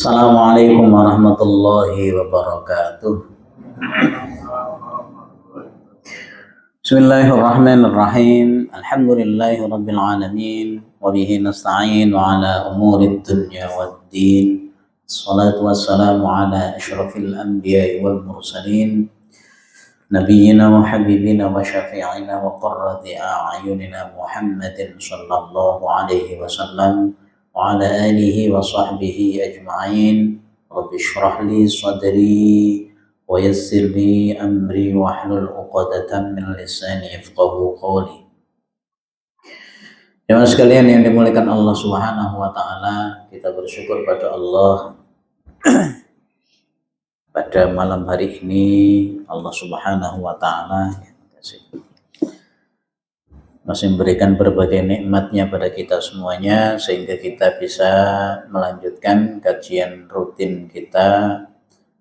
Assalamualaikum warahmatullahi wabarakatuh. Bismillahirrahmanirrahim. Alhamdulillahi rabbil alamin. Wabihi nasta'in wa ala umuri dunya waddin. Assalatu wassalamu ala ashrafil anbiya'i wal mursalin. Nabiyyina wa habibina wa syafi'ina wa qurrati a'yunina Muhammadin sallallahu alaihi wasallam wa ala alihi wa sahbihi ajma'in. Rabbi shrah li sadri wa yassir li amri wa hlul 'uqdatam min lisani yafqahu qawli. Jemaah sekalian yang dimuliakan Allah Subhanahu wa taala, kita bersyukur pada Allah pada malam hari ini. Allah Subhanahu wa taala masih memberikan berbagai nikmatnya pada kita semuanya sehingga kita bisa melanjutkan kajian rutin kita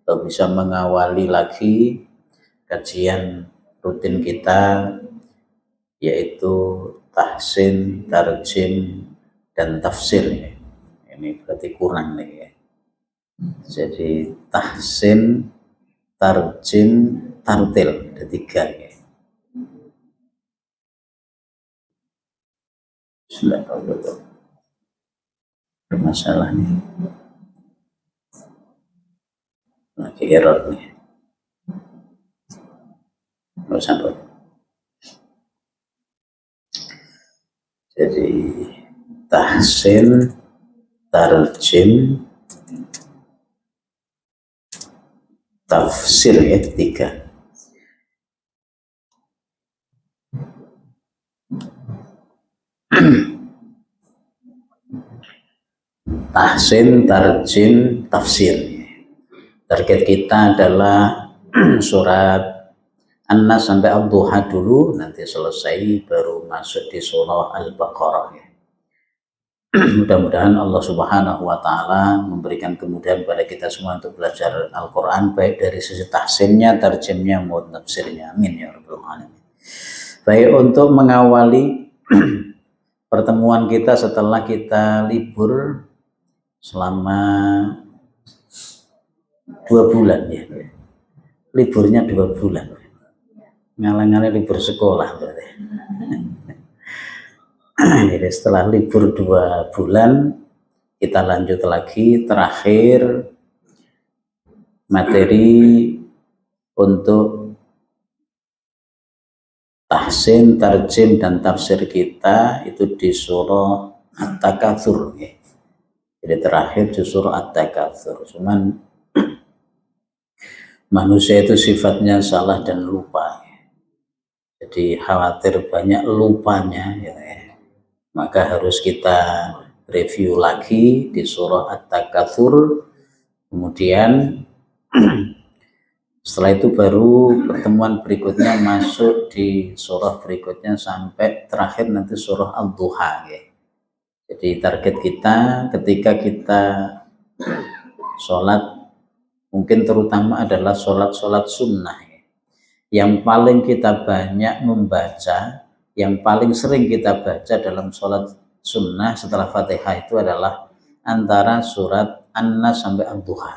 atau bisa mengawali lagi kajian rutin kita, yaitu tahsin, tarjim, dan tafsir. Ini berarti kurang nih ya. Jadi tahsin, tarjim, tartil, ada 3 ya. Bismillahirrahmanirrahim. Bermasalah nih. Lagi error nih. Nggak sampai. Jadi tahsin, tarjim, tafsir ya, 3. Tahsin, tarjim, tafsir. Target kita adalah surat An-Nas sampai Ad-Duha dulu, nanti selesai baru masuk di surah Al-Baqarah ya. Mudah-mudahan Allah Subhanahu wa taala memberikan kemudahan pada kita semua untuk belajar Al-Qur'an, baik dari sisi tahsinnya, tarjimnya maupun tafsirnya. Amin ya rabbal alamin. Baik, untuk mengawali pertemuan kita setelah kita libur selama 2 bulan ya. Liburnya 2 bulan. Ngalang-ngalang libur sekolah berarti. Jadi setelah libur 2 bulan kita lanjut lagi, terakhir materi untuk tahsin, tarjim, dan tafsir kita itu di surah At-Takatsur ya. Jadi terakhir di surah At-Takatsur. Cuman manusia itu sifatnya salah dan lupa ya. Jadi khawatir banyak lupanya ya. Maka harus kita review lagi di surah At-Takatsur. Kemudian setelah itu baru pertemuan berikutnya masuk di surah berikutnya sampai terakhir nanti surah Al-Duha ya. Jadi target kita ketika kita sholat, mungkin terutama adalah sholat sunnah ya, yang paling kita banyak membaca, yang paling sering kita baca dalam sholat sunnah setelah Fatihah itu adalah antara surat An-Nas sampai Ad-Duha.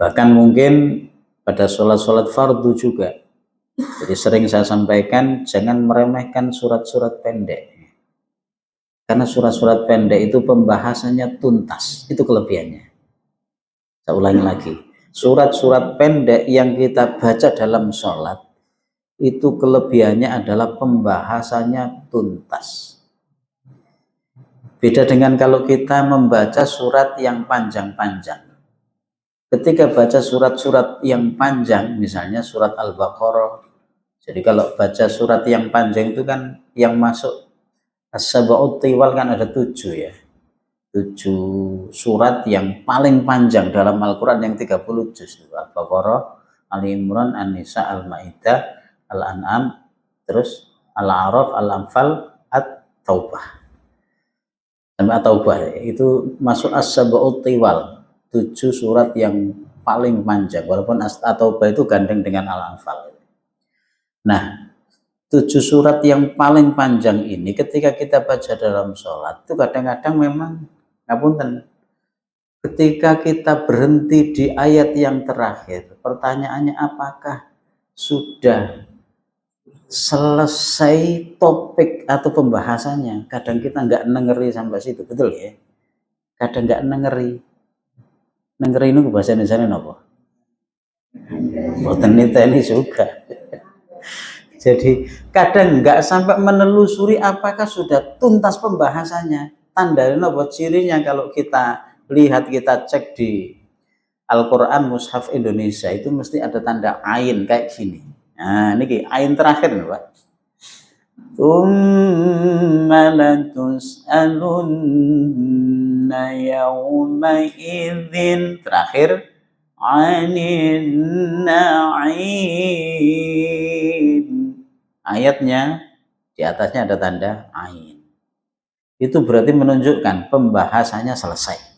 Bahkan mungkin pada sholat fardu juga. Jadi sering saya sampaikan, jangan meremehkan surat-surat pendek. Karena surat-surat pendek itu pembahasannya tuntas, itu kelebihannya. Saya ulangi lagi, surat-surat pendek yang kita baca dalam sholat, itu kelebihannya adalah pembahasannya tuntas. Beda dengan kalau kita membaca surat yang panjang-panjang. Ketika baca surat-surat yang panjang, misalnya surat Al-Baqarah, jadi kalau baca surat yang panjang itu kan yang masuk As-Sab'ut Tiwal kan ada 7 ya. 7 surat yang paling panjang dalam Al-Quran yang 30 juz. Al-Baqarah, Ali Imran, An-Nisa, Al-Ma'idah, Al-An'am, terus Al-A'raf, Al-Anfal, At-Taubah. Sampai At-Taubah itu masuk As-Sab'ut Tiwal, 7 surat yang paling panjang, walaupun At-Taubah itu gandeng dengan Al-Anfal. Nah, 7 surat yang paling panjang ini ketika kita baca dalam sholat itu kadang-kadang memang Ngapunten. Ketika kita berhenti di ayat yang terakhir, pertanyaannya apakah sudah selesai topik atau pembahasannya? Kadang kita nggak nengeri sampai situ, betul ya? Kadang nggak nengeri. Nengeri itu bahasa Indonesia apa? Boten niteni juga. Jadi kadang nggak sampai menelusuri apakah sudah tuntas pembahasannya. Tandanya apa? Cirinya kalau kita lihat, kita cek di Al-Quran Mushaf Indonesia itu mesti ada tanda ain kayak gini. Nah ini ain terakhir nih Pak. Tsumma latus'alunna yawma idzin, terakhir anin na'im. Ayatnya di atasnya ada tanda ain. Itu berarti menunjukkan pembahasannya selesai.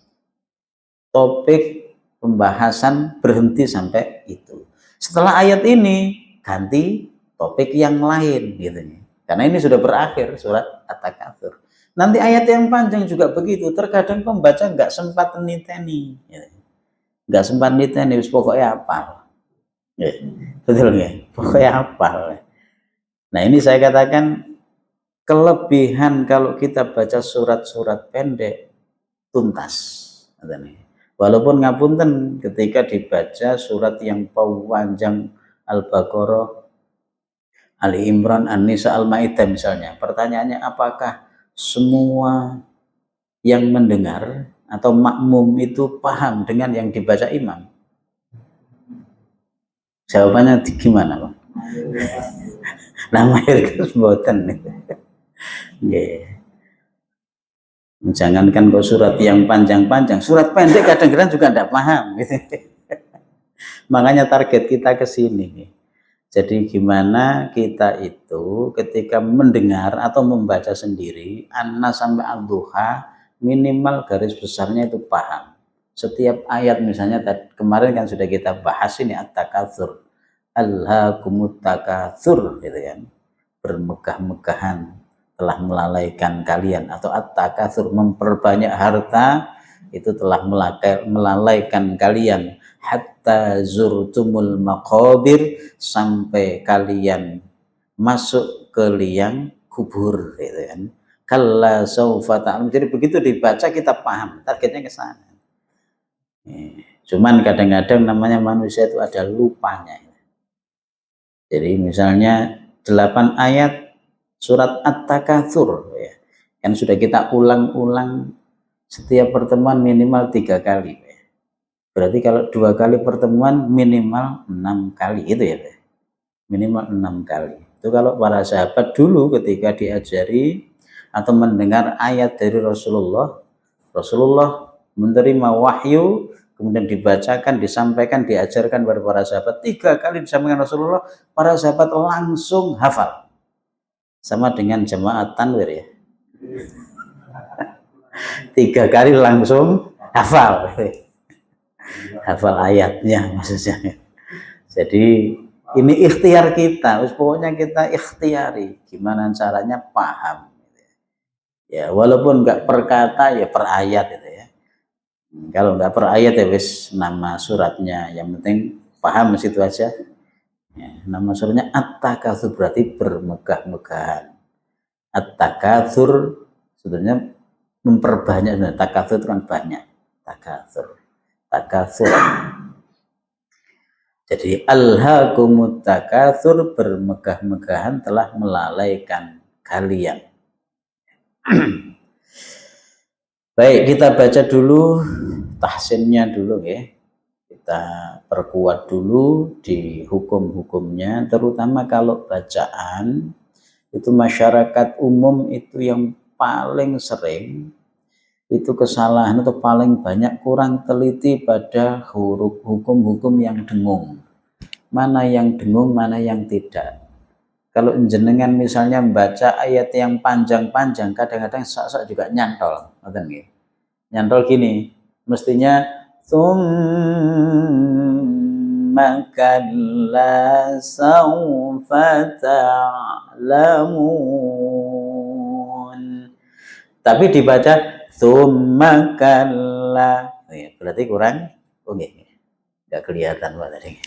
Topik pembahasan berhenti sampai itu. Setelah ayat ini ganti topik yang lain gitu. Karena ini sudah berakhir surat At-Takatsur. Nanti ayat yang panjang juga begitu. Terkadang pembaca nggak sempat niteni. Nggak sempat niteni, pokoknya hafal. Betul nggak? Pokoknya hafal. Nah ini saya katakan kelebihan kalau kita baca surat-surat pendek tuntas. Walaupun ngapunten ketika dibaca surat yang panjang Al-Baqarah, Ali Imran, An-Nisa, Al-Maidah misalnya, pertanyaannya apakah semua yang mendengar atau makmum itu paham dengan yang dibaca imam? Jawabannya gimana Pak? Nama irkas boten. Jangankan kok surat yang panjang-panjang, surat pendek kadang-kadang juga tidak paham. Makanya target kita ke sini. Jadi gimana kita itu ketika mendengar atau membaca sendiri, An-Nas sampai Al-Duha, minimal garis besarnya itu paham. Setiap ayat misalnya kemarin kan sudah kita bahas ini At-Takatsur, Alhaakumut Takatsur gitu kan, bermegah-megahan telah melalaikan kalian, atau At-Takatsur, memperbanyak harta itu telah melalaikan kalian, hatta zurtumul maqabir, sampai kalian masuk ke liang kubur gitu kan. Kalla saufa ta'lam. Jadi begitu dibaca kita paham, targetnya ke sana. Cuman kadang-kadang namanya manusia itu ada lupanya. Jadi misalnya 8 ayat surat At-Takatsur ya, kan sudah kita ulang-ulang setiap pertemuan minimal 3 kali. Berarti kalau 2 kali pertemuan minimal 6 kali itu ya, minimal 6 kali. Itu kalau para sahabat dulu ketika diajari atau mendengar ayat dari Rasulullah menerima wahyu, kemudian dibacakan, disampaikan, diajarkan kepada para sahabat 3 kali disampaikan Rasulullah, para sahabat langsung hafal. Sama dengan jemaat tanwir ya. 3 kali langsung hafal. Hafal ayatnya maksudnya. Jadi ini ikhtiar kita, pokoknya kita ikhtiari gimana caranya paham. Ya walaupun nggak per kata ya per ayat gitu ya. Kalau nggak per ayat ya wis nama suratnya, yang penting paham situ aja. Ya, nama suratnya At-Takatsur berarti bermegah-megahan. At-Takatsur sebenarnya memperbanyak, takatsur itu kan banyak. Takatsur. Jadi alhaakumut takatsur, bermegah-megahan telah melalaikan kalian. Baik, kita baca dulu tahsinnya dulu ya. Kita perkuat dulu di hukum-hukumnya, terutama kalau bacaan itu masyarakat umum itu yang paling sering itu kesalahan atau paling banyak kurang teliti pada huruf hukum-hukum yang dengung. Mana yang dengung, mana yang tidak. Kalau jenengan misalnya membaca ayat yang panjang-panjang, kadang-kadang sok-sok juga nyantol, nyantol gini, mestinya tsumma kalla sawfa ta'lamun, tapi dibaca Tsumma kalla. Berarti kurang. Oke. Enggak kelihatan Pak tadi.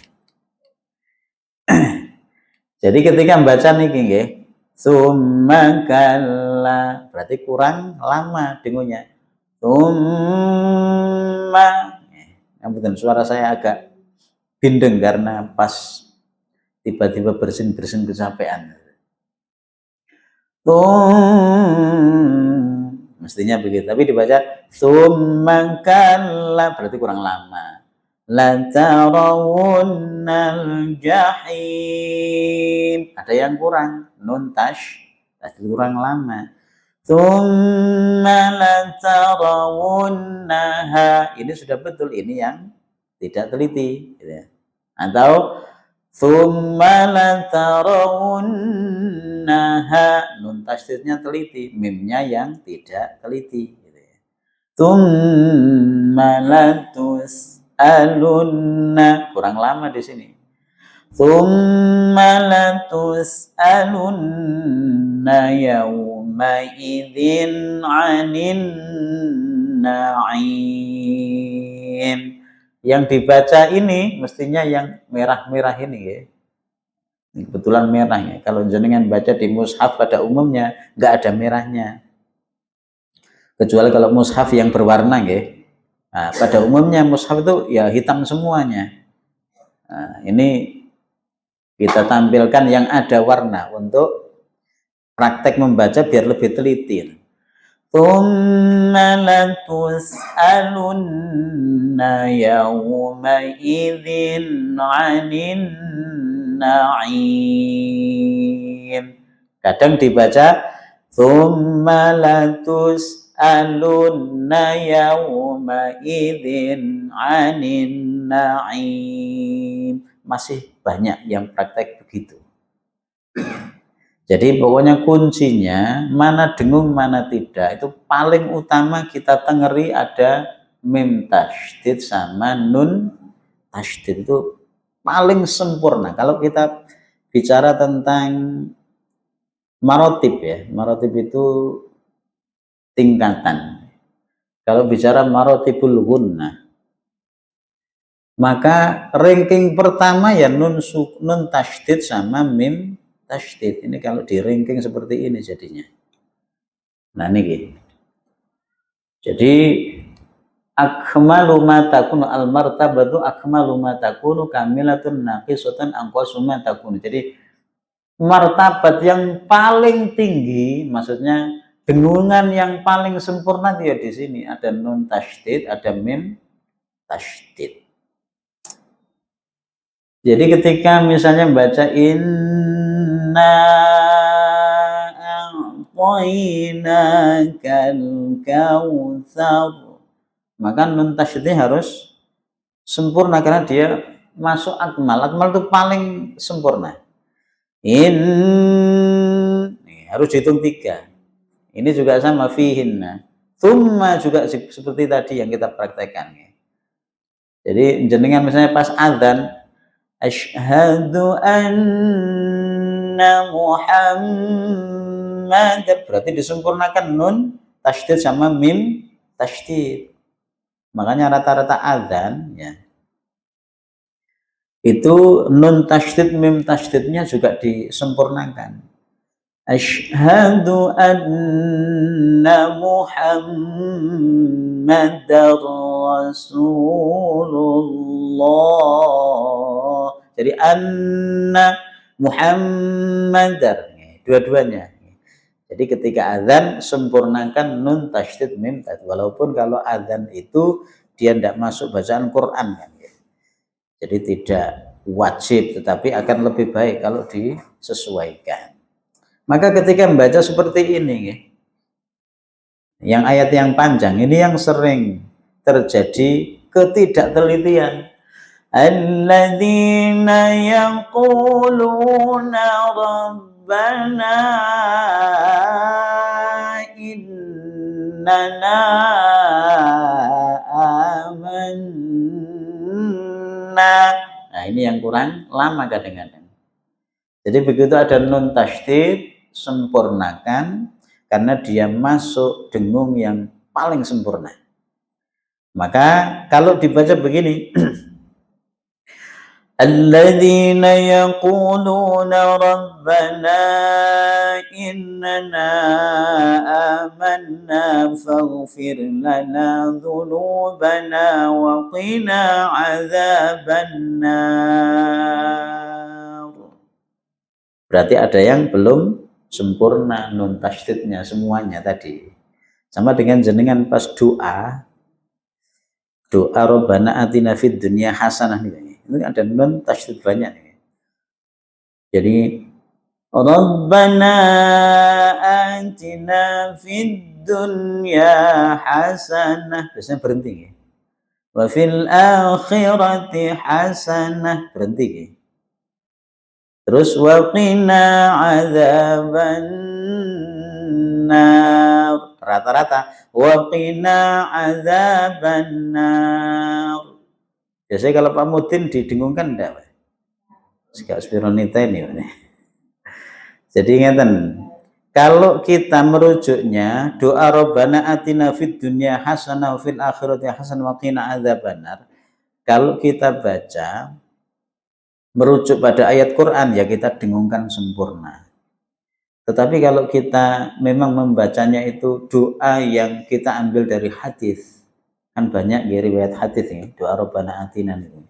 Jadi ketika membaca niki nggih, tsumma kalla, berarti kurang lama dengunya. Tsumma. Ampun, suara saya agak bindeng karena pas tiba-tiba bersin-bersin kecapean. Mestinya begitu, tapi dibaca tsumma kalla, berarti kurang lama. La tarawunnal jahim. Ada yang kurang, nun tash, kurang lama. Tsumma la tarawunnaha. Ini sudah betul, ini yang tidak teliti gitu ya. Atau tsumma la tarawunnaha, nun tasydidnya teliti, mimnya yang tidak teliti gitu ya. Tsumma la tus'alunna, kurang lama di sini. Tsumma la tus'alunna yawma idzin 'anin na'im. Yang dibaca ini mestinya yang merah-merah ini ya. Kebetulan merah ya. Kalau jenengan baca di mushaf pada umumnya nggak ada merahnya. Kecuali kalau mushaf yang berwarna ya. Nah, pada umumnya mushaf itu ya hitam semuanya. Nah, ini kita tampilkan yang ada warna untuk praktek membaca biar lebih teliti. Tsumma latus'alunna yawma idzin 'anin na'im. Kadang dibaca tsumma latus'alunna yawma idzin 'anin na'im. Masih banyak yang praktek begitu. Jadi pokoknya kuncinya mana dengung mana tidak, itu paling utama kita tengeri ada mim tasydid sama nun tasydid, itu paling sempurna. Kalau kita bicara tentang marotib ya, marotib itu tingkatan. Kalau bicara marotibul gunnah, maka ranking pertama ya nun tasydid sama mim tasydid. Ini kalau di ranking seperti ini jadinya. Nah ini. Jadi akmalu ma takunu al martabatu akmalu ma takunu kamilatun naqisatan anqasu ma takunu. Jadi martabat yang paling tinggi, maksudnya dengungan yang paling sempurna dia di sini ada nun tasydid, ada mim tasydid. Jadi ketika misalnya membaca inna a'tainakal kautsar, maka nun tasydidnya harus sempurna karena dia masuk akmal. Akmal itu paling sempurna. Harus dihitung 3. Ini juga sama fihinna. Tsumma juga seperti tadi yang kita praktekkan. Jadi jenengan misalnya pas azan, asyhadu anna Muhammad, berarti disempurnakan nun tasydid sama mim tasydid. Makanya rata-rata azan ya itu nun tasydid mim tasydidnya juga disempurnakan. Asyhadu anna Muhammadar Rasulullah. Jadi anna Muhammadar, dua-duanya. Jadi ketika azan sempurnakan nun tasydid mim tasydid. Walaupun kalau azan itu dia tidak masuk bacaan Quran kan. Jadi tidak wajib, tetapi akan lebih baik kalau disesuaikan. Maka ketika membaca seperti ini, yang ayat yang panjang ini yang sering terjadi ketidaktelitian. Alladzina yaquluna rabbana innana amanna. Nah ini yang kurang lama kadang-kadang. Jadi begitu ada nun tasydid, sempurnakan karena dia masuk dengung yang paling sempurna. Maka kalau dibaca begini, alladzina yaquluna rabbana innana amanna faghfir lana dhunubana wa qina adzabannar. Berarti ada yang belum sempurna nun tasydidnya semuanya tadi. Sama dengan jenengan pas doa Rabbana atina fid dunya hasanah nih. Ini ada nun tasydid banyak nih. Jadi Rabbana atina fid dunya hasanah. Biasanya berhenti ya. Wa fil akhirati hasanah. Berhenti ya. Terus wa qina adzabannar. Rata-rata wa qina adzabannar. Biasanya kalau Pak Mudin didengungkan enggak? Sekak spironita ini. Jadi ngeten, kalau kita merujuknya doa Rabbana atina fid dunya hasanah wa fil akhirati hasanah wa qina adzabannar. Kalau kita baca merujuk pada ayat Quran ya kita dengungkan sempurna. Tetapi kalau kita memang membacanya itu doa yang kita ambil dari hadis, kan banyak ya riwayat hadis ini doa Rabbana atina itu.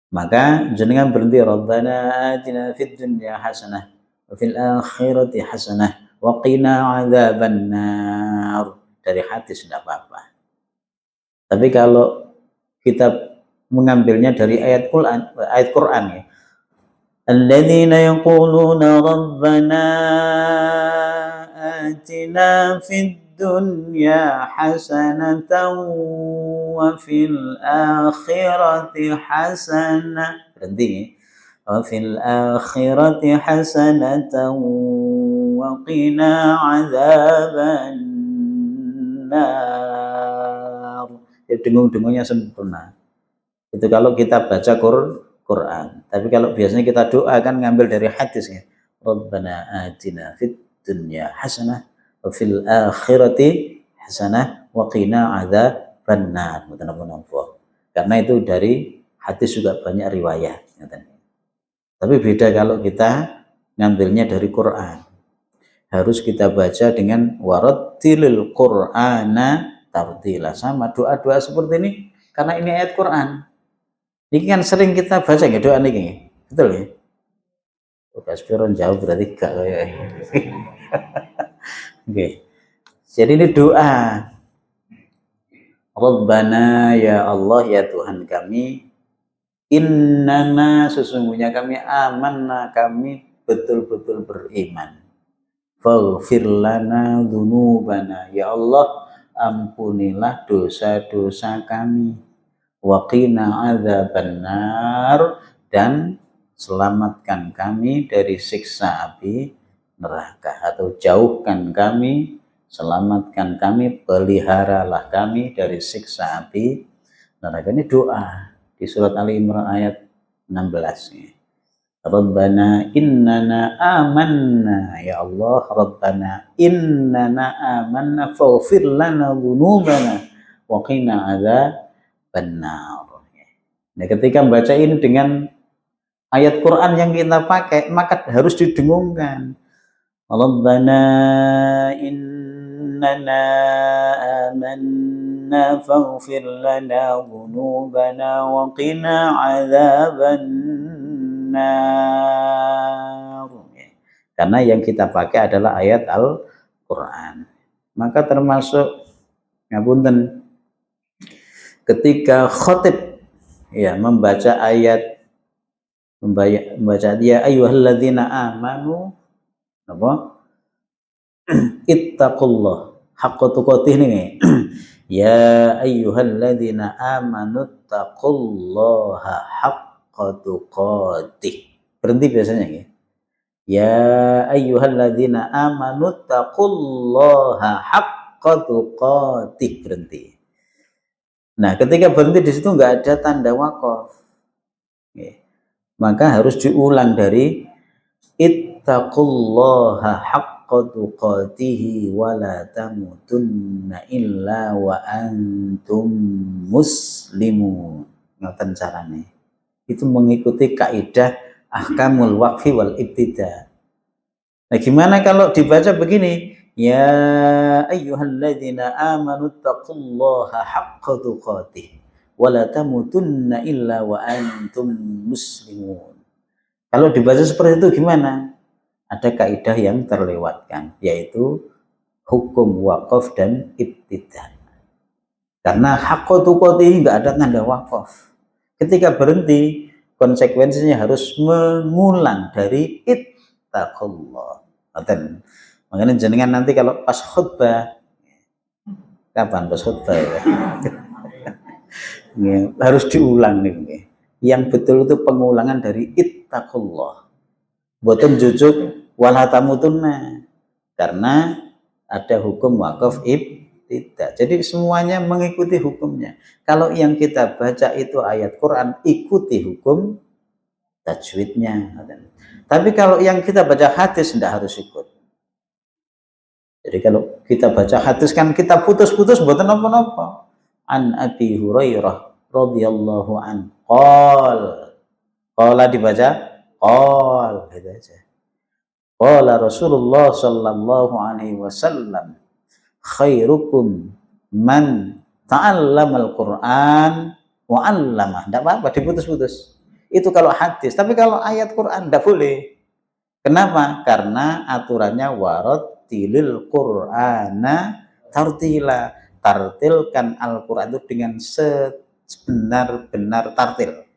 Maka jenengan berhenti Rabbana atina fid dunya hasanah wa fil akhirati hasanah wa qina adzabannar dari hadis tidak apa-apa. Tapi kalau kita mengambilnya dari ayat Quran ya. Alladzina yaquluna rabbana atina fid dunya hasanatan wa fil akhirati hasanah. Berhenti. Wa fil akhirati hasanatan wa qina adzabannar. Ya dengung-dengungnya sempurna. Itu kalau kita baca Quran. Tapi kalau biasanya kita doa kan ngambil dari hadis ya. Rabbana atina fid dunya hasanah wa fil akhirati hasanah wa qina adzabannar. Karena itu dari hadis juga banyak riwayat. Tapi beda kalau kita ngambilnya dari Quran. Harus kita baca dengan warattilil Qur'ana tartila. Sama doa-doa seperti ini karena ini ayat Quran. Ini kan sering kita baca ya doa ini, betul ya? Udah spiron jauh berarti gak kayak. Oke. Jadi ini doa. Rabbana ya Allah ya Tuhan kami, innana sesungguhnya kami amanna kami betul-betul beriman. Faghfir lana dzunubana ya Allah ampunilah dosa-dosa kami. Waqina adzabannar dan selamatkan kami dari siksa api neraka atau jauhkan kami, selamatkan kami, peliharalah kami dari siksa api neraka. Ini doa di surat Ali Imran ayat 16. Rabbana innana amanna ya Allah Rabbana innana amanna faghfir lana dzunubana wa qina adzabannar. Benar. Nah, ketika membaca ini dengan ayat Quran yang kita pakai, maka harus didengungkan. Rabbana innana amanna faghfir lana dzunubana wa qina adzabannar. Karena yang kita pakai adalah ayat Al-Quran. Maka termasuk ngapunten ketika khatib ya membaca ayat dia ayyuhalladzina amanu apa ittaqullah haqqa tuqatih nih ya ayyuhalladzina amanu taqullaha haqqa tuqatih. Berhenti biasanya ya ayyuhalladzina amanu taqullaha haqqa tuqatih. Berhenti. Nah, ketika berhenti di situ nggak ada tanda waqaf, maka harus diulang dari ittaqullaha haqqa haqqa tuqatihi wa la tamutunna illa wa antum muslimun. Ngoten carane. Itu mengikuti kaidah ahkamul waqfi wal ibtida. Nah, gimana kalau dibaca begini? Ya ayyuhalladzina amanu taqullaha haqqa tuqatih wa la tamutunna illa wa antum muslimun. Kalau dibaca seperti itu gimana? Ada kaidah yang terlewatkan, yaitu hukum wakaf dan ibtida. Karena haqqa tuqatih enggak ada tanda wakaf. Ketika berhenti, konsekuensinya harus mengulang dari ittaqullah. Makanya jenengan nanti kalau pas khutbah, kapan pas khutbah ya? Ya, harus diulang nih. Yang betul itu pengulangan dari ittaqullah. Boten jujuk wala tamutunna. Karena ada hukum wakaf ibtida. Jadi semuanya mengikuti hukumnya. Kalau yang kita baca itu ayat Quran, ikuti hukum tajwidnya. Tapi kalau yang kita baca hadis tidak harus ikut. Jadi kalau kita baca hadis kan kita putus-putus mboten napa-napa. An Abi Hurairah radhiyallahu an qala dibaca qal gitu aja. Qala Rasulullah sallallahu alaihi wasallam khairukum man ta'allamal Qur'an wa 'allama. Enggak apa-apa diputus-putus. Itu kalau hadis, tapi kalau ayat Quran enggak boleh. Kenapa? Karena aturannya warattilil Qur'ana tartila. Tartilkan Al-Qur'an itu dengan sebenar-benar tartil.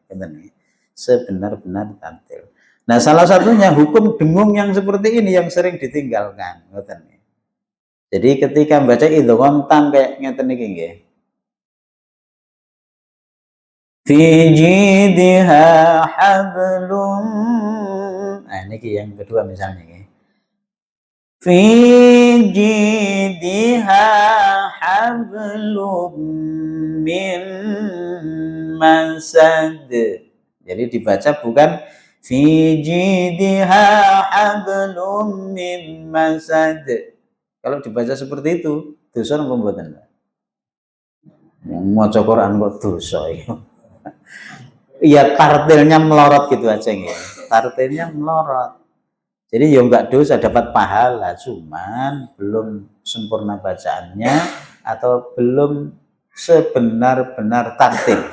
Sebenar-benar tartil. Nah, salah satunya hukum dengung yang seperti ini yang sering ditinggalkan. Jadi ketika membaca idgham tam kayak ngeten iki nggih. Fi jidha hablum. Nah, niki yang kedua misalnya nggih. Fi jidha hablum min masad. Jadi dibaca bukan fi jidha hablum min masad. Kalau dibaca seperti itu, dosa napa mboten? Yang maca Quran kok dosa ya. Iya, tartilnya melorot gitu aja nggih. Tartilnya melorot. Jadi ya enggak dosa, dapat pahala, cuman belum sempurna bacaannya atau belum sebenar-benar tartil.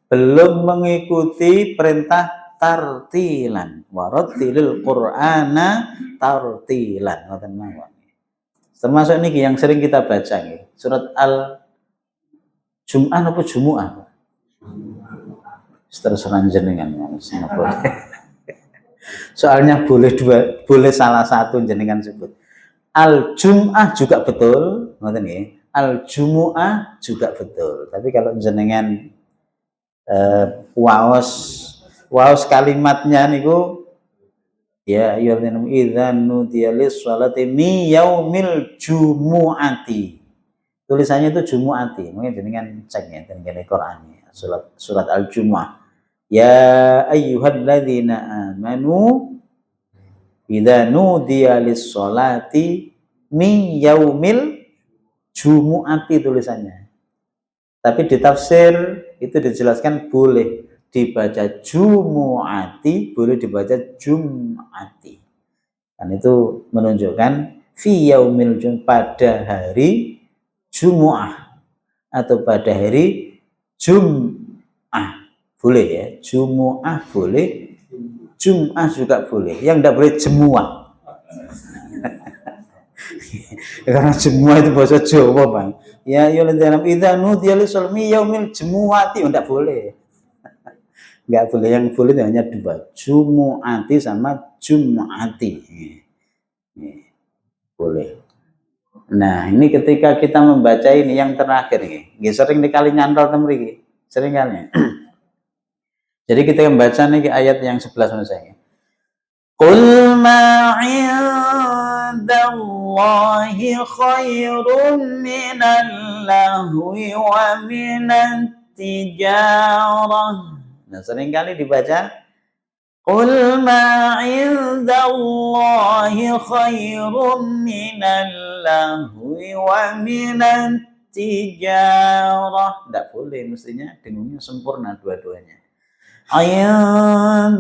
Belum mengikuti perintah tartilan. Warattilil Qur'ana tartilan. Ngoten mawon. Termasuk niki yang sering kita baca nggih. Surat Al-Jum'ah apa Jumu'ah? Terserah jenengan. Soalnya boleh salah satu jenengan sebut. Al-Jum'ah juga betul, ngoten nggih. Al-Jumu'ah juga betul. Tapi kalau jenengan waos kalimatnya niku ya ayyuhalladzina idzan nudiya lis-sholati min yaumil jumu'ati. Tulisannya itu jumu'ati. Mungkin jenengan cek ya tengene Qur'an surat Al-Jumu'ah. Ya ayyuhalladzina amanu idza nudiya lis-sholati min yaumil jumu'ati tulisannya. Tapi di tafsir itu dijelaskan boleh dibaca jumu'ati, boleh dibaca jum'ati. Dan itu menunjukkan fi yaumil pada hari Jumu'ah atau pada hari Jum'ah. Boleh ya, Jumu'ah boleh, Jum'ah juga boleh. Yang tidak boleh jemuah. Karena jemuah itu bahasa Jawa, Bang. Ya ayyuhalladzina idza nudiya lis-sholati yaumil jumu'ati enggak boleh. Enggak boleh, yang boleh hanya dua, Jumu'ati sama Jum'ati. Boleh. Nah, ini ketika kita membaca ini yang terakhir nih. Sering dikali nyantol temriki. Sering kali. Jadi kita membaca nih ayat yang 11 menurut saya. Qul ma 'indallahi khairum minal lahwi wa minat tijarah. Nah, seringkali dibaca Qul ma 'indallahi khairum minal lahwi wa minat tijarah. Tidak boleh, mestinya dengungnya sempurna dua-duanya. 'Indallahi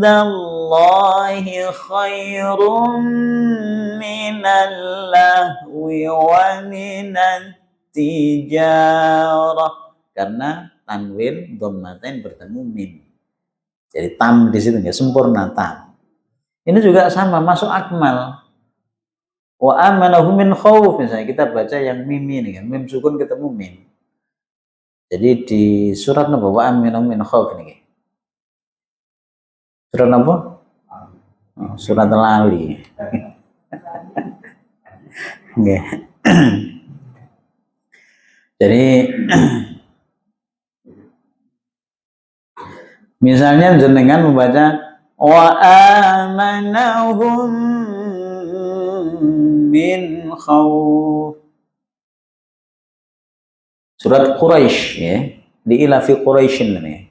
khairum minal lahwi wa minat tijarah. Karena tanwin dhammatain bertemu mim. Jadi tam di situ nggak sempurna tam. Ini juga sama masuk akmal. Wa amanahu min khauf, misalnya kita baca yang mim ini kan, mim sukun ketemu mim. Jadi di surat napa wa amanahu min khauf ini. Surat napa? Oh, surat lali. Nggih. Jadi misalnya jenengan membaca wa amanahum min khauf. Surat Quraisy ya, di ilafi Quraisyin ini.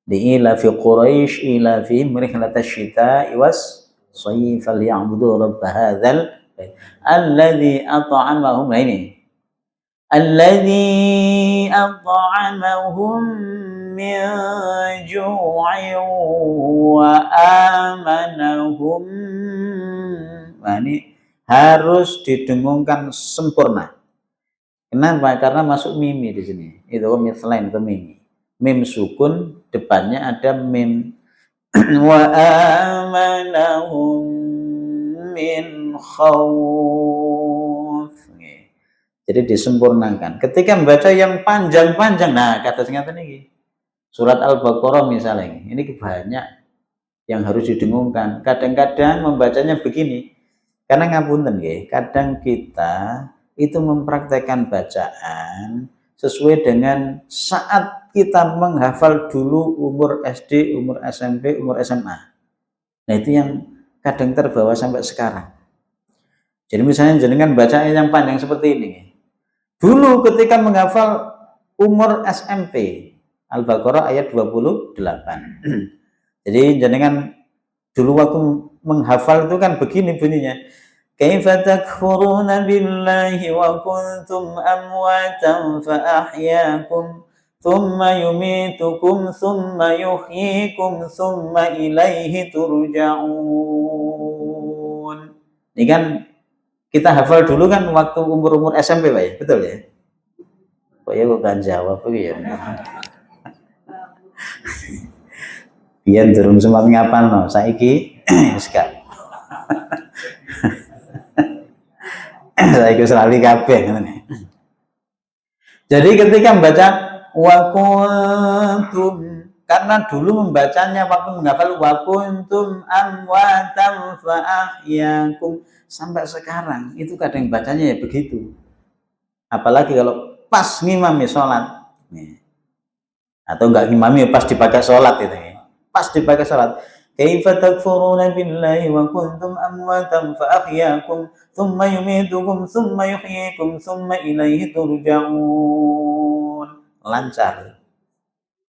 Di ilafi Quraisy ilafi rihlatash syita'i was sayf falyabudu rabb hadzal alladzi at'amahum ini. Alladzi at'amahum min ju'in wa amanahum. Nah, ini harus didengungkan sempurna. Kenapa? Karena masuk mimi di sini. Itu selain itu mimi. Mim sukun, depannya ada mim. Wa amanahum min khauf. Jadi disempurnakan. Ketika membaca yang panjang-panjang, nah kata singkatan ini. Surat Al-Baqarah misalnya, ini banyak yang harus didengungkan. Kadang-kadang membacanya begini. Karena ngapunten nggih, kadang kita itu mempraktekkan bacaan sesuai dengan saat kita menghafal dulu umur SD, umur SMP, umur SMA. Nah itu yang kadang terbawa sampai sekarang. Jadi misalnya jenengan bacaan yang panjang seperti ini. Dulu ketika menghafal umur SMP, Al-Baqarah ayat 28. Jadi jenengan dulu waktu menghafal itu kan begini bunyinya. Kaifa takfuruna billahi wa kuntum amwatan fa ahyaakum thumma yumitukum thumma yuhyikum thumma ilaihi turja'un. Ini kan kita hafal dulu kan waktu umur-umur SMP Pak ya, betul ya? Kok ya kok kan jawab ya. Biar durung sempat ngapalno, saiki sekali. Saiki selalu kabeh ngene. Jadi ketika membaca wa kuntum, karena dulu membacanya waktu menghafal wa kuntum amwatan fa ahyaakum, sampai sekarang itu kadang bacanya ya begitu. Apalagi kalau pas ngimami sholat, atau enggak ngimami pas dipakai sholat itu, pas dipakai sholat. Kaifa takfuruna billahi wa kuntum amwatan fa ahyaakum thumma yumitukum thumma yuhyikum thumma ilaihi turja'un. Lancar.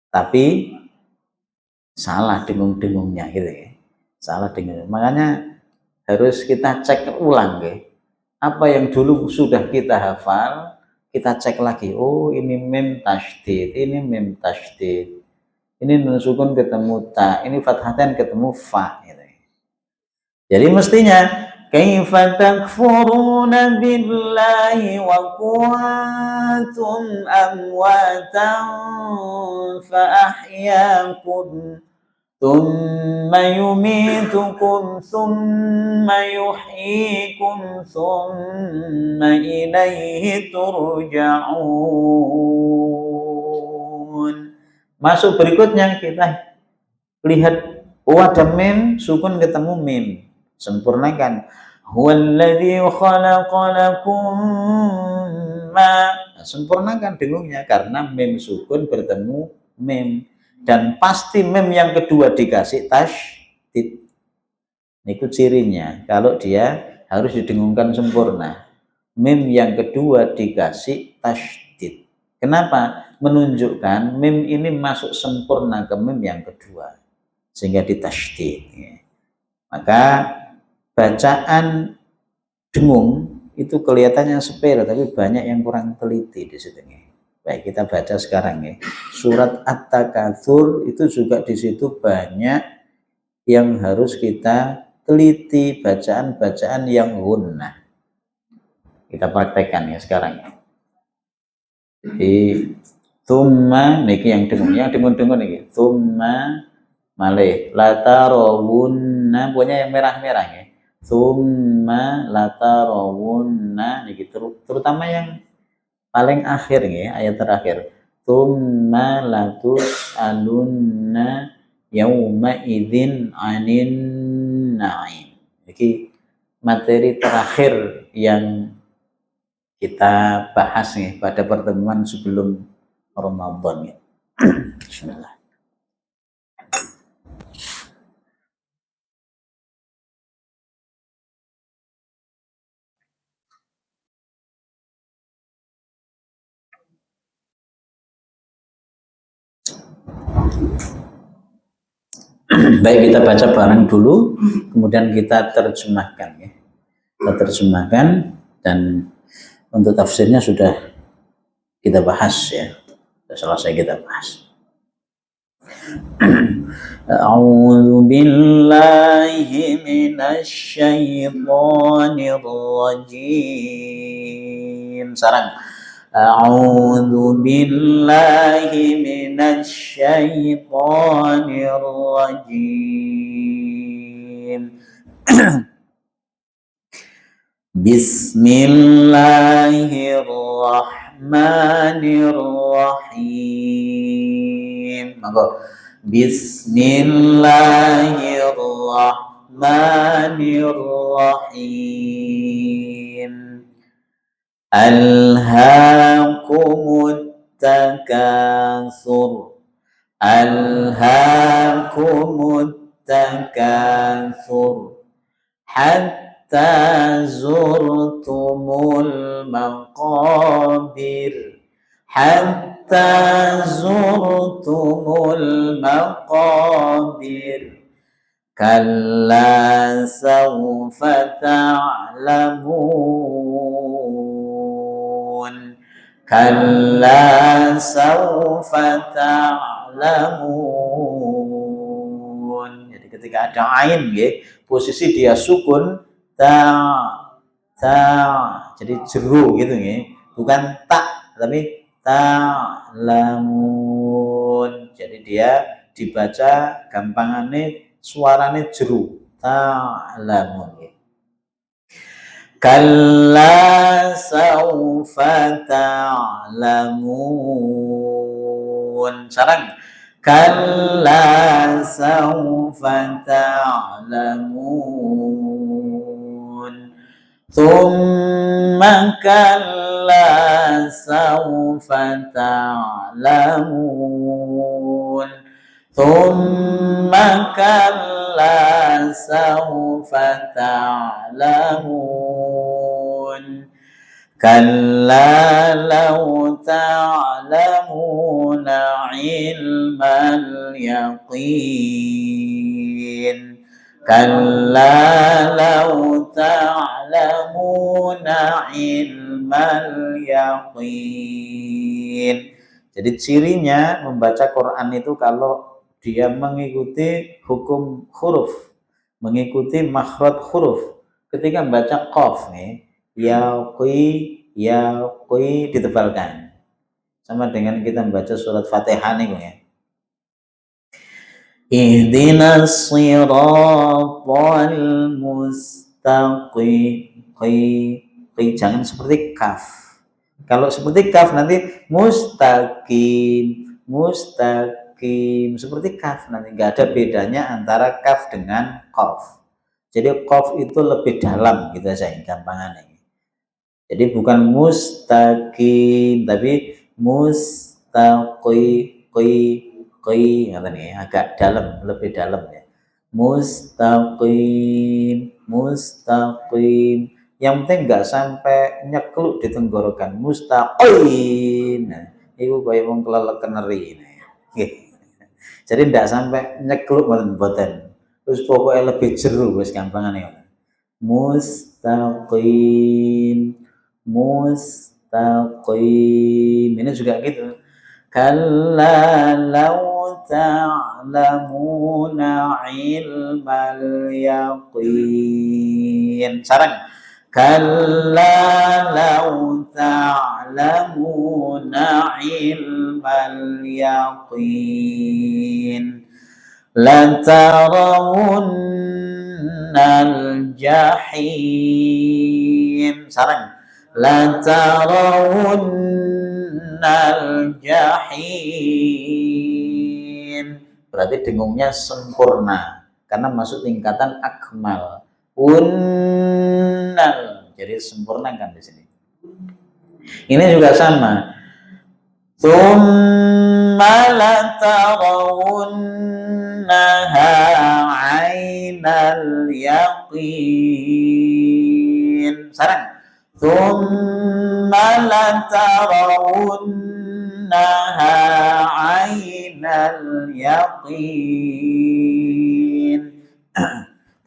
Tapi salah dengung-dengungnya gitu ya. Salah dengung. Makanya harus kita cek ulang ya. Apa yang dulu sudah kita hafal, kita cek lagi. Oh, ini mim tasydid, ini mim tasydid. Ini nun sukun ketemu ta, ini fathatan ketemu fa gitu. Jadi mestinya kaifa takfuruna billahi wa kuntum amwatan fa ahyaakum thumma yumitukum thumma yuhyikum thumma ilaihi turja'un. Masuk berikutnya kita lihat ada mim sukun ketemu mim, sempurnakan. Huwallazi khalaqalakum ma, sempurnakan dengungnya karena mim sukun bertemu mim, dan pasti mim yang kedua dikasih tasydid. Itu cirinya kalau dia harus didengungkan sempurna. Mim yang kedua dikasih tasydid. Kenapa? Menunjukkan mim ini masuk sempurna ke mim yang kedua. sehingga ditasydid. Maka bacaan dengung itu kelihatannya sepele, tapi banyak yang kurang teliti di situ. Baik, kita baca sekarang ya. Surat At-Takatsur itu juga di situ banyak yang harus kita teliti, bacaan-bacaan yang gunnah. Kita praktekkan ya sekarang ya. Jadi tsumma niki yang dengung niki. Tsumma malih latarawunna, punya yang merah-merah ya. Tsumma latarawunna niki, terutama yang paling akhir ya, ayat terakhir. Tsumma latus'alunna yauma idzin 'anin na'im. Jadi materi terakhir yang kita bahas nih pada pertemuan sebelum Ramadan ya. Bismillah. Baik, kita baca bareng dulu, kemudian kita terjemahkan ya. Kita terjemahkan, dan untuk tafsirnya sudah kita bahas ya. Sudah selesai kita bahas. A'udzu billahi minasy syaithanir rajim. Sarang. A'udzu billahi minasy syaithanir rajim. Bismillahirrahmanirrahim. Monggo. Bismillahirrahmanirrahim. Alhaakumut takatsur. Alhaakumut takatsur. Hatta zurtumul maqabir. Hatta zurtumul maqabir. Kalla sawfa ta'lamun. Kalla sawfa ta'lamun. Jadi ketika ada ain ya, posisi dia sukun jadi jeru gitu ya, bukan tak tapi ta'lamun. Jadi dia dibaca gampangannya suaranya jeru, ta'lamun ya. Kalla sawfa ta'lamun. Sarang. Kalla sawfa ta'lamun. Tsumma kalla sawfa ta'lamun. Tsumma kalla sawfa ta'lamun. Kalla law ta'lamuna ilmal yaqin. Kalla law ta'lamuna ilmal yaqin. Jadi cirinya membaca Quran itu kalau dia mengikuti hukum huruf, mengikuti makhraj huruf. Ketika membaca qaf nih, yaqi ditebalkan. Sama dengan kita membaca surat Fatihah nih ya. Ihdinas siratal mustaqim. Jangan seperti kaf. Kalau seperti kaf nanti mustaqim, seperti kaf nanti nggak ada bedanya antara kaf dengan qaf. Jadi qaf itu lebih dalam gitu saja gampangannya. Jadi bukan mustaqim tapi mustaqi, agak dalam, lebih dalam ya. Mustaqim. Yang penting nggak sampai nyekluk di tenggorokan. Mustaqim. Nah, ibu bayi wong kelelek keneri. Jadi tidak sampai nyekluk mboten. Terus pokoknya lebih jeru wis gampangane. Mustaqim, mustaqim. Ini juga gitu. Kalla law ta'lamuna ilmal yaqin. Sarang. Kalla law ta'lamuna ilmal yaqin latarawunnal jahim. Sarang. Latarawunnal jahim. Berarti dengungnya sempurna karena masuk tingkatan akmal. Unnal, jadi sempurna kan di sini. Ini juga sama. Tsumma latarawunnaha 'ainal yaqin. Sarang. Tsumma latarawunnaha 'ainal yaqin.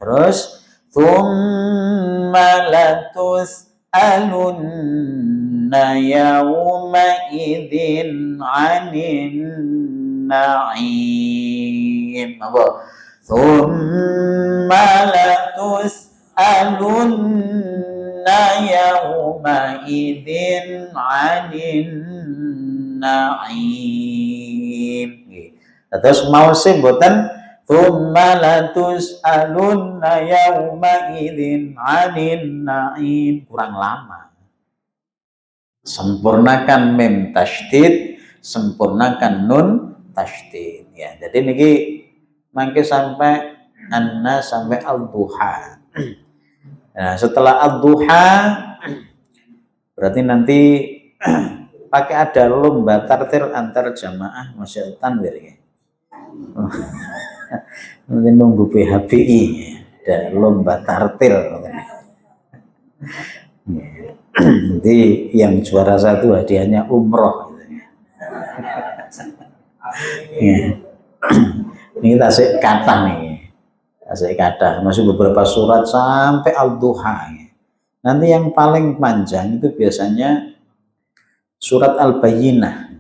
Terus Tsumma latus'alunna yawma idzin 'anin na'im. Apa? Tsumma latus'alunna yawma idzin 'anin na'im. Terus mau sih mboten Tsumma latus'alunna yawma idzin 'anin na'im. Kurang lama. Sempurnakan mim tasydid, sempurnakan nun tasydid ya. Jadi niki mangke sampai anna sampai al-duha. Nah, setelah al-duha berarti nanti pakai ada lomba tartil antar jamaah masyaallah tanwir ya. Nanti nunggu PHBI ada lomba tartil nanti yang juara satu hadiahnya umroh ya. Ini tasik kata nih, tasik kata masih beberapa surat sampai al-duha ya. Nanti yang paling panjang itu biasanya surat al-bayyinah,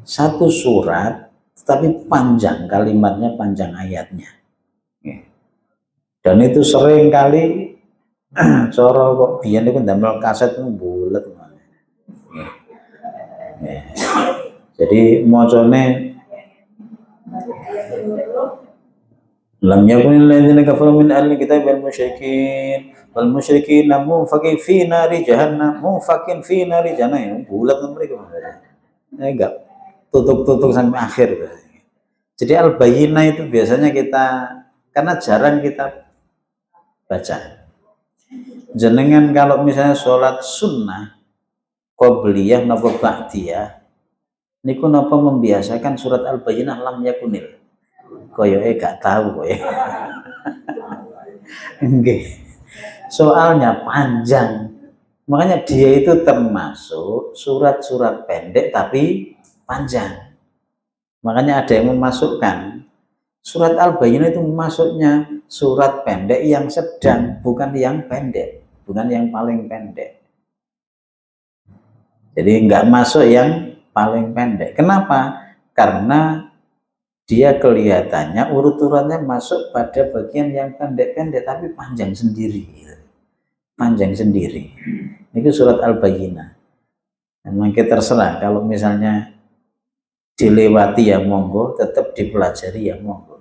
satu surat tapi panjang kalimatnya, panjang ayatnya. Dan itu sering kali coro kok biyen niku ndamel kaset bulet. Jadi macane lam yakunil ladzina kafaru min ahli kitab wal musyrikin munfakin fi nari jahannam munfakin fi nari jahannam bulet mereka. Enggak tutup sampai akhir. Jadi al-bayyinah itu biasanya kita karena jarang kita baca. Jenengan kalau misalnya sholat sunnah qobliyah napa ba'diyah niku napa membiasakan surat al-bayyinah lam yakunil. Koyoke gak tahu kowe. Nggih. Soalnya panjang. Makanya dia itu termasuk surat-surat pendek tapi panjang. Makanya ada yang memasukkan surat al-bayyinah itu masuknya surat pendek yang sedang, bukan yang pendek, bukan yang paling pendek. Jadi nggak masuk yang paling pendek. Kenapa? Karena dia kelihatannya urut-urutannya masuk pada bagian yang pendek-pendek tapi panjang sendiri. Panjang sendiri. Ini surat al-bayyinah. Memang kita terserah kalau misalnya dilewati ya monggo, tetap dipelajari ya monggo.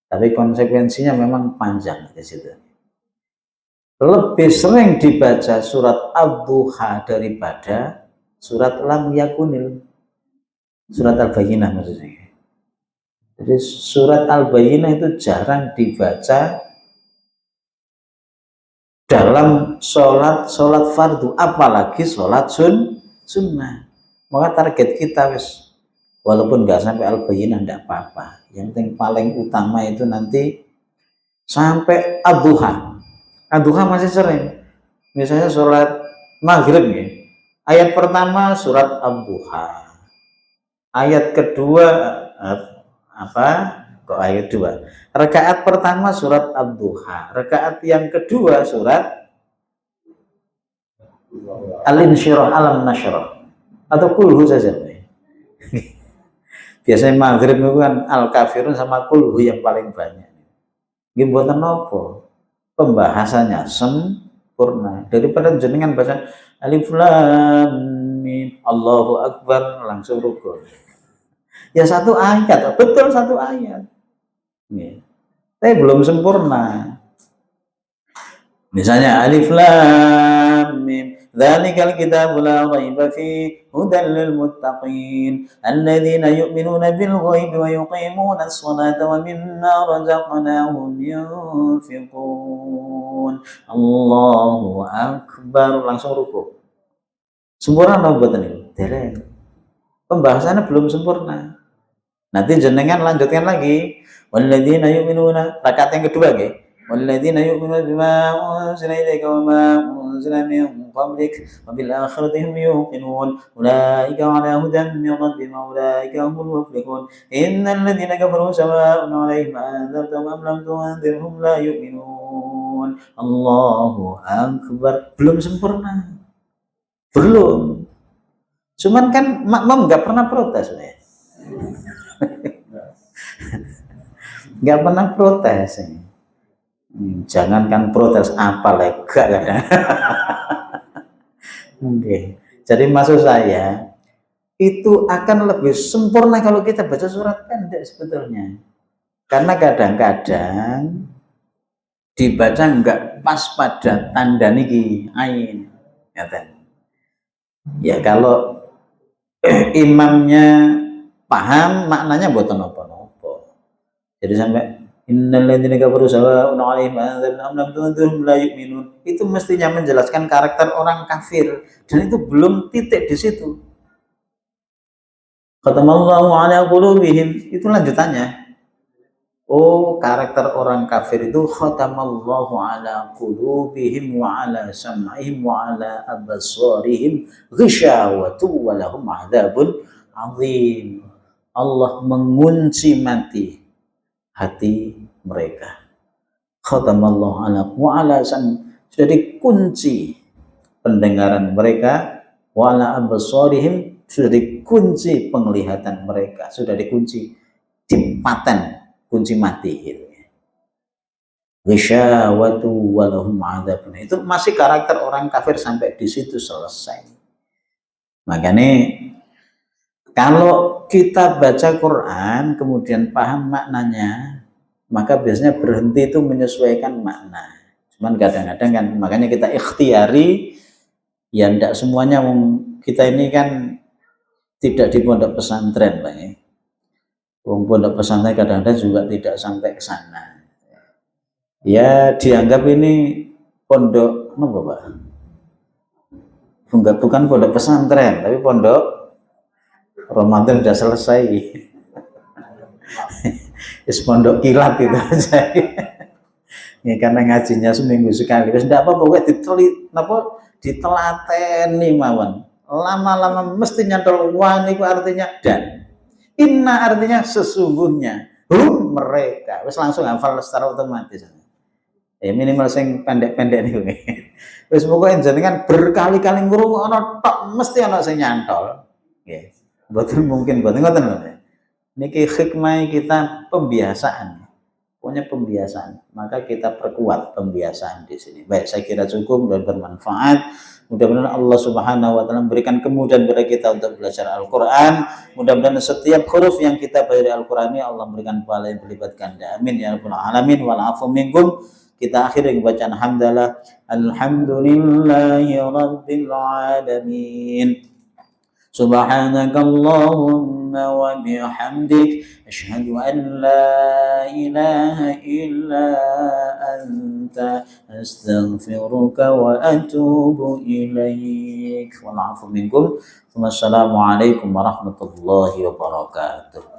Tapi konsekuensinya memang panjang di situ. Lebih sering dibaca surat Ad-Duha daripada surat Lam Yakunil. Surat Al-Bayyinah maksudnya. Jadi surat Al-Bayyinah itu jarang dibaca dalam sholat fardu, apalagi sholat sunnah. Maka target kita wis walaupun nggak sampai al-bayyinah nggak apa-apa. Yang penting paling utama itu nanti sampai ad-duha. Ad-duha masih sering. Misalnya sholat maghrib ya. Ayat pertama surat ad-duha. Ayat kedua apa? Kok ayat 2. Rakaat pertama surat Ad-Duha, rakaat yang kedua surat Al-Insyirah, Alam Nasyrah, atau Kulhu saja. Biasanya maghrib itu kan Al-Kafirun sama Kulhu yang paling banyak. Nggih mboten napa, pembahasannya sempurna. Daripada jenengan baca Alif Lam Mim Allahu Akbar langsung rukun. Ya satu ayat, betul satu ayat. Tapi belum sempurna. Misalnya Alif Lam Mim Dzalikal kitabu la raiba fihi hudan lil muttaqin alladzina yu'minuna bil ghaibi wa yuqimuna as-salata wa mimma razaqnahum yunfiqun. Allahu akbar langsung ruku. Sempurna apa mboten niku? Dereng. Pembahasannya belum sempurna. Nanti jenengan lanjutkan lagi. Walladzina yu'minuna, rakaat yang kedua nggih. Walladzina yu'minuna bima unzila ilaika wa ma unzila min qablik wa bil akhirati hum yuqinun. Ulaika 'ala hudan min rabbihim wa ulaika humul muflihun. Innal ladzina kafaru sawa'un 'alaihim a'anzartahum am lam tunzirhum la yu'minun. Allahu akbar. Belum sempurna. Belum. Cuman kan makmum nggak pernah protes, ya. Nggak pernah protes. Jangankan protes apa lega kadang. Okay. Jadi maksud saya itu akan lebih sempurna kalau kita baca surat pendek sebetulnya. Karena kadang-kadang dibaca nggak pas pada tanda niki ain. Ya kalau imamnya paham maknanya mboten napa-napa. Jadi sampai innal ladzina kafaru sawa'un 'alaihim am lam tunzirhum la yu'minun. Itu mestinya menjelaskan karakter orang kafir dan itu belum titik di situ. Khatamallahu 'ala qulubihim, itu lanjutannya. Oh, karakter orang kafir itu khatamallahu 'ala qulubihim wa 'ala sam'ihim wa 'ala absarihim ghishawatu wa lahum 'adzabun 'adzim. Allah mengunci mati hati mereka. Khatamallahu 'ala wa 'ala sudah dikunci pendengaran mereka, wa 'ala absarihim sudah dikunci penglihatan mereka, sudah dikunci dipaten kunci mati gitu. Ghisyawatu walahum adzabun. Itu masih karakter orang kafir sampai di situ selesai. Makanya kalau kita baca Quran kemudian paham maknanya, maka biasanya berhenti itu menyesuaikan makna. Cuman kadang-kadang kan makanya kita ikhtiari, ya tidak semuanya kita ini kan tidak di pondok pesantren Pak ya. Pondok pesantren kadang-kadang juga tidak sampai ke sana. Ya dianggap ini pondok apa Pak? Bukan pondok pesantren, tapi pondok Ramadan sudah selesai. Pondok kilat itu aja. Ya, karena ngajinya seminggu sekali. Wis ndak apa-apa kowe ditelateni mawon. Lama-lama mesti nyantol wah niku artinya dan. Inna artinya sesungguhnya. Mereka. Wis langsung hafal secara otomatis. Ya minimal sing pendek-pendek niku. Wis pokoke jenengan berkali-kali ngrungokno tok mesti ana sing nyantol. Nggih. Betul mungkin ngoten lho. Niki hikmah kita pembiasaan. Pokoknya pembiasaan. Maka kita perkuat pembiasaan di sini. Baik, saya kira cukup dan bermanfaat. Mudah-mudahan Allah Subhanahu wa taala memberikan kemudahan kepada kita untuk belajar Al-Qur'an. Mudah-mudahan setiap huruf yang kita baca dari Al-Qur'an ini Allah memberikan pahala yang berlipat ganda. Amin ya rabbal alamin wal afu minkum. Kita akhiri bacaan hamdalah. Alhamdulillahi rabbil alamin. Subhanakallahumma wa bihamdik asyhadu an la ilaha illa anta astaghfiruka wa atubu ilaik. Wal 'afu minkum. Wassalamualaikum warahmatullahi wabarakatuh.